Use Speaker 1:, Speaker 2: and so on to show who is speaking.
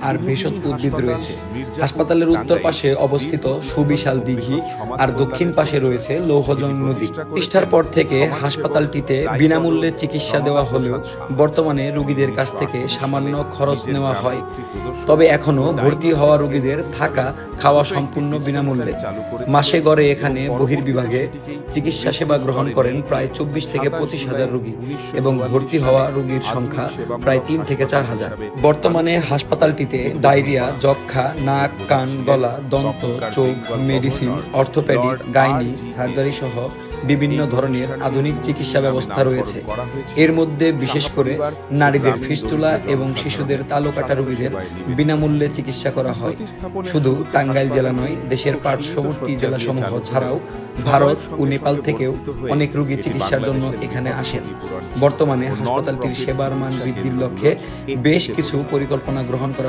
Speaker 1: আর ভেষজ উদ্ভিদ রয়েছে। হাসপাতালের উত্তর পাশে অবস্থিত সুবিশাল দিঘি আর দক্ষিণ পাশে রয়েছে লৌহজং নদী। প্রতিষ্ঠার পর থেকে হাসপাতালটিতে বিনামূল্যে চিকিৎসা দেওয়া হলেও বর্তমানে রোগীদের কাছ থেকে সামান্য খরচ নেওয়া হয়। তবে এখনো ভর্তি হওয়া রোগীদের থাকা খাওয়া সম্পূর্ণ বিনামূল্যে। মাসে গড়ে এখানে বহির্বিভাগে চিকিৎসা সেবা গ্রহণ করেন প্রায় 24 থেকে 25 হাজার রোগী এবং ভর্তি হওয়া রোগীর সংখ্যা প্রায় 3 থেকে 4 হাজার। বর্তমানে হাসপাতালটিতে ডায়রিয়া, যক্ষ্মা, নাক, কান, গলা, দন্ত, চোখ, মেডিসিন, অর্থোপেডিক, গাইনি, সার্জারি সহ বিভিন্ন ধরনের আধুনিক চিকিৎসা ব্যবস্থা রয়েছে। এর মধ্যে বিশেষ করে নারীদের ফিস্টুলা এবং শিশুদের তালুকাটা রোগীদের বিনামূল্যে চিকিৎসা করা হয়। শুধু টাঙ্গাইল জেলা নয়, দেশের পার্শ্ববর্তী জেলাসমূহ ছাড়াও ভারত ও নেপাল থেকেও অনেক রোগী চিকিৎসার জন্য এখানে আসেন। বর্তমানে হাসপাতালটির সেবার মান বৃদ্ধির লক্ষ্যে বেশ কিছু পরিকল্পনা গ্রহণ করা